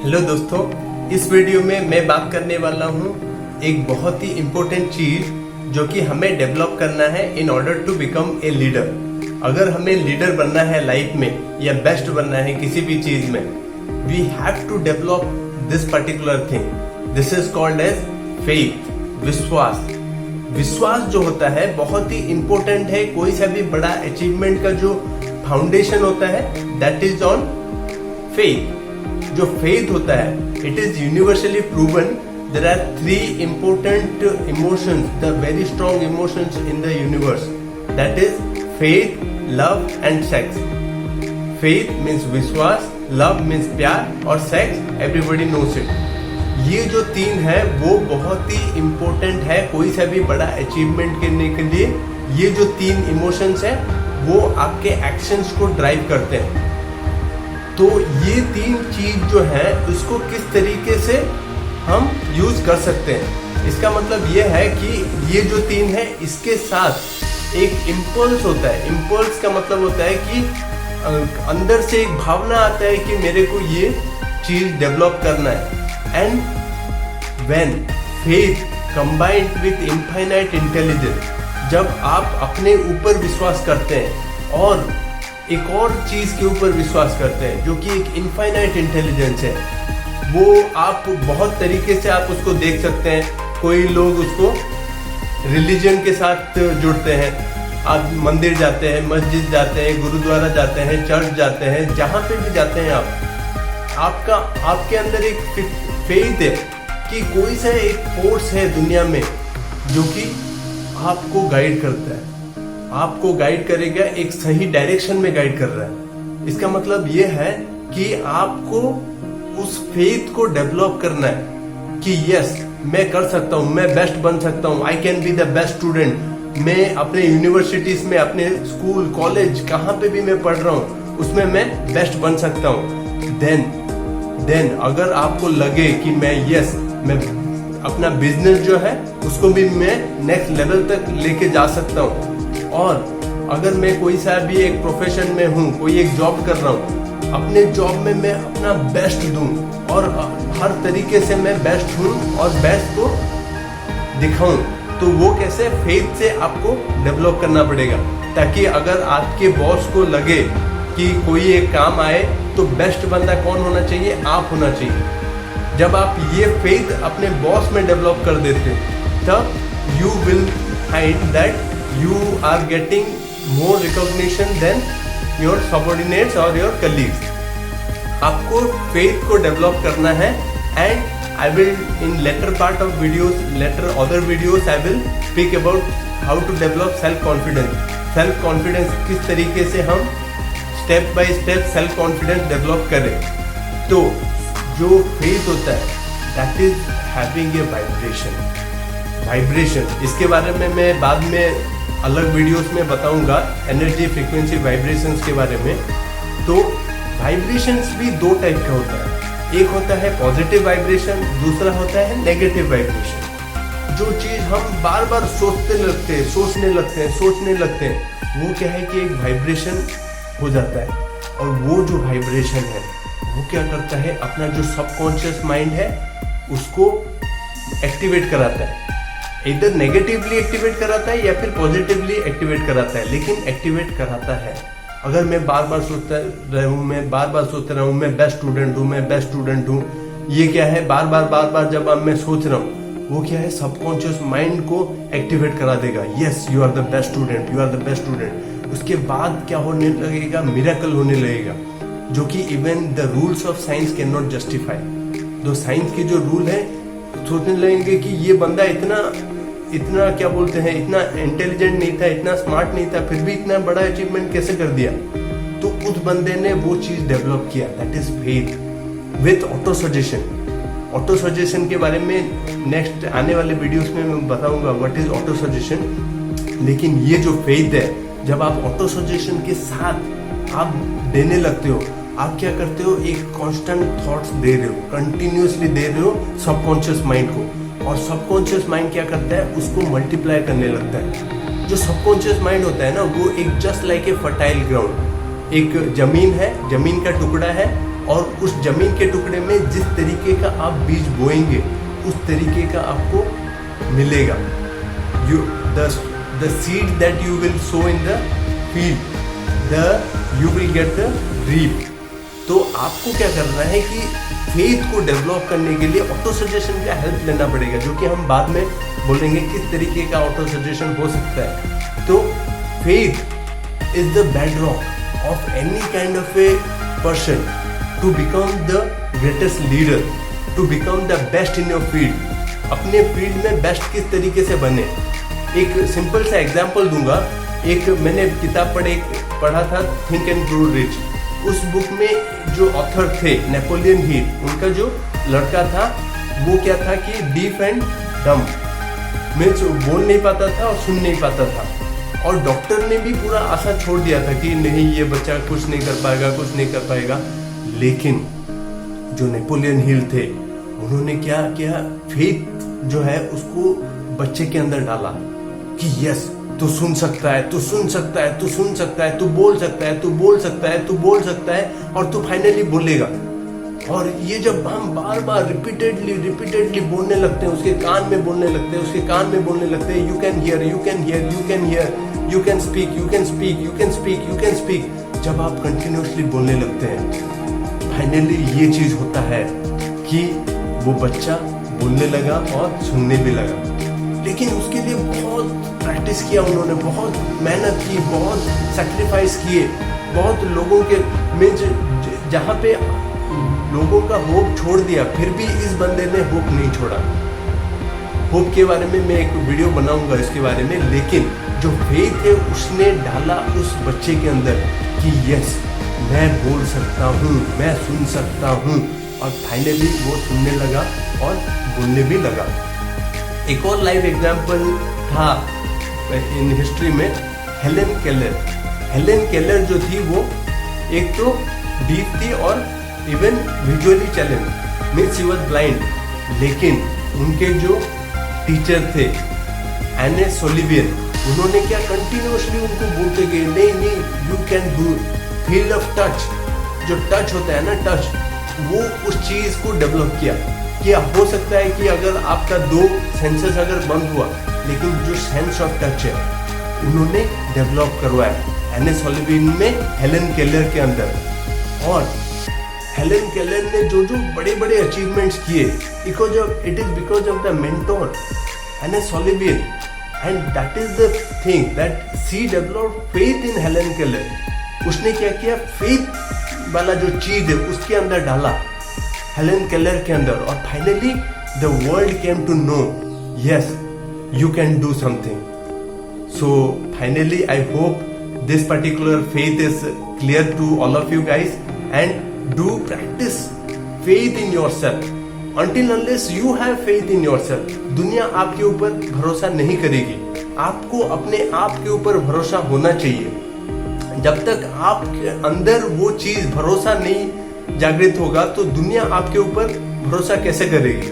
Hello दोस्तों, इस video में मैं बात करने वाला हूँ एक बहुत ही इम्पोर्टेंट चीज जो कि हमें डेवलप करना है in order to become a leader. अगर हमें लीडर बनना है लाइफ में या बेस्ट बनना है किसी भी चीज में, we have to develop this particular thing. This is called as faith, विश्वास। विश्वास जो होता है बहुत ही इम्पोर्टेंट है। कोई सा भी बड़ा अचीवमेंट का जो फाउंडेशन होता है दैट इज ऑन फेथ। जो फेथ होता है, it is universally proven there are three important emotions, the very strong emotions in the universe, that is faith, love and sex. Faith means विश्वास, love means प्यार और sex everybody knows it. ये जो तीन है वो बहुत ही इंपॉर्टेंट है कोई सा भी बड़ा अचीवमेंट करने के लिए। ये जो तीन इमोशंस है वो आपके एक्शंस को ड्राइव करते हैं। तो ये तीन चीज जो है उसको किस तरीके से हम यूज कर सकते हैं, इसका मतलब ये है कि ये जो तीन है इसके साथ एक इम्पल्स होता है। इम्पल्स का मतलब होता है कि अंदर से एक भावना आता है कि मेरे को ये चीज डेवलप करना है। And when faith combined with infinite intelligence, जब आप अपने ऊपर विश्वास करते हैं और एक और चीज के ऊपर विश्वास करते हैं जो कि एक इनफाइनाइट इंटेलिजेंस है, वो आप बहुत तरीके से आप उसको देख सकते हैं। कोई लोग उसको रिलीजन के साथ जुड़ते हैं। आप मंदिर जाते हैं, मस्जिद जाते हैं, गुरुद्वारा जाते हैं, चर्च जाते हैं, जहाँ पे भी जाते हैं आपके अंदर एक फेथ है कि कोई सा एक फोर्स है दुनिया में जो कि आपको गाइड करता है, आपको गाइड करेगा, एक सही डायरेक्शन में गाइड कर रहा है। इसका मतलब ये है कि आपको उस फेथ को डेवलप करना है कि यस मैं कर सकता हूँ, मैं बेस्ट बन सकता हूँ, I can be the best student. मैं अपने यूनिवर्सिटीज में, अपने स्कूल कॉलेज कहाँ पे भी मैं पढ़ रहा हूँ उसमें मैं बेस्ट बन सकता हूँ। देन अगर आपको लगे कि मैं अपना बिजनेस जो है उसको भी मैं नेक्स्ट लेवल तक लेके जा सकता हूँ, और अगर मैं कोई सा भी एक प्रोफेशन में हूँ, कोई एक जॉब कर रहा हूँ, अपने जॉब में मैं अपना बेस्ट दूं और हर तरीके से मैं बेस्ट हूँ और बेस्ट को दिखाऊं, तो वो कैसे फेथ से आपको डेवलप करना पड़ेगा। ताकि अगर आपके बॉस को लगे कि कोई एक काम आए तो बेस्ट बंदा कौन होना चाहिए, आप होना चाहिए। जब आप ये फेथ अपने बॉस में डेवलप कर देते तब you will find that you are getting more recognition than your subordinates or your colleagues. आपको faith को develop करना है, and I will in later part of videos, other videos I will speak about how to develop self confidence. Self confidence किस तरीके से हम step by step self confidence develop करें। तो जो faith होता है that is having a vibration। इसके बारे में मैं बाद में अलग वीडियोस में बताऊंगा, एनर्जी, फ्रीक्वेंसी, वाइब्रेशंस के बारे में। तो वाइब्रेशंस भी दो टाइप का होता है, एक होता है पॉजिटिव वाइब्रेशन, दूसरा होता है नेगेटिव वाइब्रेशन। जो चीज हम बार बार सोचने लगते हैं वो क्या है कि एक वाइब्रेशन हो जाता है, और वो जो वाइब्रेशन है वो क्या करता है, अपना जो सबकॉन्शियस माइंड है उसको एक्टिवेट कराता है। इधर नेगेटिवली एक्टिवेट कराता है या फिर पॉजिटिवली एक्टिवेट कराता है, लेकिन एक्टिवेट कराता है। अगर मैं बार बार सोचता रहा हूँ मैं बेस्ट स्टूडेंट हूँ, ये क्या है, बार बार जब मैं सोच रहा हूँ वो क्या है, सबकॉन्शियस माइंड को एक्टिवेट करा देगा। Yes you are the best student. उसके बाद क्या होने लगेगा, मिरेकल होने लगेगा, जो कि even the rules of science can not justify. जो साइंस के जो रूल है, सोचने लगेंगे कि ये बंदा इतना क्या बोलते हैं, इतना इंटेलिजेंट नहीं था, इतना स्मार्ट नहीं था, फिर भी इतना बड़ा अचीवमेंट कैसे कर दिया। तो उस बंदे ने वो चीज डेवलप किया, that is faith with auto suggestion के बारे में नेक्स्ट आने वाले वीडियोस में मैं बताऊंगा व्हाट इज ऑटो सजेशन। लेकिन ये जो फेथ है, जब आप ऑटो सजेशन के साथ आप देने लगते हो, आप क्या करते हो, एक कांस्टेंट थॉट्स दे रहे हो, कंटिन्यूअसली दे रहे हो सबकॉन्शियस माइंड को, और सबकॉन्शियस माइंड क्या करता है, उसको मल्टीप्लाई करने लगता है। जो सबकॉन्शियस माइंड होता है ना, वो एक just like a fertile ground, एक जमीन है, जमीन का टुकड़ा है, और उस जमीन के टुकड़े में जिस तरीके का आप बीज बोएंगे उस तरीके का आपको मिलेगा. The seed that you will sow in the field, you will get the reap. तो आपको क्या करना है कि फेथ को डेवलप करने के लिए ऑटो सजेशन का हेल्प लेना पड़ेगा, जो कि हम बाद में बोलेंगे किस तरीके का ऑटो सजेशन हो सकता है. तो faith is the bedrock of any kind of a person to become the greatest leader, to become the best in your field. अपने फील्ड में बेस्ट किस तरीके से बने. एक सिंपल सा एग्जाम्पल दूंगा. एक मैंने किताब पढ़ा था थिंक एंड ग्रो रिच. उस बुक में जो ऑथर थे नेपोलियन हिल, उनका जो लड़का था वो क्या था कि डीफ एंड डम, मीन्स बोल नहीं पाता था और सुन नहीं पाता था. और डॉक्टर ने भी पूरा आशा छोड़ दिया था कि नहीं ये बच्चा कुछ नहीं कर पाएगा, कुछ नहीं कर पाएगा. लेकिन जो नेपोलियन हिल थे उन्होंने क्या किया, फेथ जो है उसको बच्चे के अंदर डाला कि यस तू सुन सकता है, तू सुन सकता है, तू सुन सकता है, तू बोल सकता है, तू बोल सकता है, तू बोल सकता है और तू फाइनली बोलेगा. और ये जब हम बार बार रिपीटेडली बोलने लगते हैं, उसके कान में बोलने लगते हैं, उसके कान में बोलने लगते हैं, you can hear, you can hear, you can hear, you can speak, you can speak, you can speak, you can speak. जब आप कंटिन्यूसली बोलने लगते हैं, फाइनली ये चीज होता है कि वो बच्चा बोलने लगा और सुनने भी लगा. लेकिन उसके लिए बहुत प्रैक्टिस किया उन्होंने, बहुत मेहनत की, बहुत सैक्रिफाइस किए, बहुत लोगों के में जहाँ पे लोगों का होप छोड़ दिया, फिर भी इस बंदे ने होप नहीं छोड़ा. होप के बारे में मैं एक वीडियो बनाऊंगा इसके बारे में. लेकिन जो फेथ है उसने डाला उस बच्चे के अंदर कि यस मैं बोल सकता हूँ, मैं सुन सकता हूँ. और फाइनली वो सुनने लगा और बोलने भी लगा. एक और लाइव एग्जाम्पल था इन हिस्ट्री में हेलेन केलर. हेलेन केलर जो थी वो एक तो डीफ थी और even visually challenge, means she was blind. लेकिन उनके जो टीचर थे एने सोलिवियन, उन्होंने क्या कंटिन्यूसली उनको बोलते गए नहीं you can do. Field of touch, जो टच होता है ना, टच, वो उस चीज को डेवलप किया. हो सकता है कि अगर आपका 2 सेंसेस अगर बंद हुआ, लेकिन जो सेंस ऑफ टच है उन्होंने डेवलप करवाया एने सोलिवियन में हेलेन केलर के अंदर. और हेलेन केलर ने जो बड़े बड़े अचीवमेंट्स किए, it is because of the mentor Anne Sullivan. And that is the thing that she developed faith in Helen Keller. उसने क्या किया, फेथ वाला जो चीज है उसके अंदर डाला हेलेन केलर के अंदर. और finally the world came to know yes you can do something. So finally I hope this particular faith is clear to all of you guys, and do practice faith in yourself. Until unless you have faith in yourself, दुनिया आपके ऊपर भरोसा नहीं करेगी. आपको अपने आप के ऊपर भरोसा होना चाहिए. जब तक आपके अंदर वो चीज भरोसा नहीं जागृत होगा तो दुनिया आपके ऊपर भरोसा कैसे करेगी.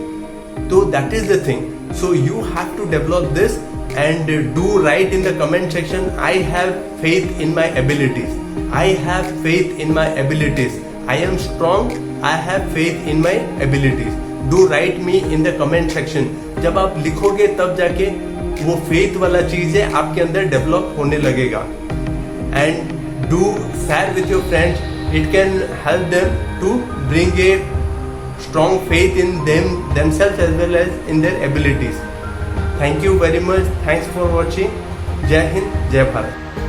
तो that is the thing. So you have to develop this and do write in the comment section, I have faith in my abilities, I have faith in my abilities, I am strong, I have faith in my abilities. Do write me in the comment section. जब आप लिखोगे तब जाके वो faith वाला चीज है आपके अंदर डेवलप होने लगेगा. And do share with your friends, it can help them to bring a strong faith in themselves as well as in their abilities. Thank you very much. Thanks for watching. Jai Hind, Jai Bharat.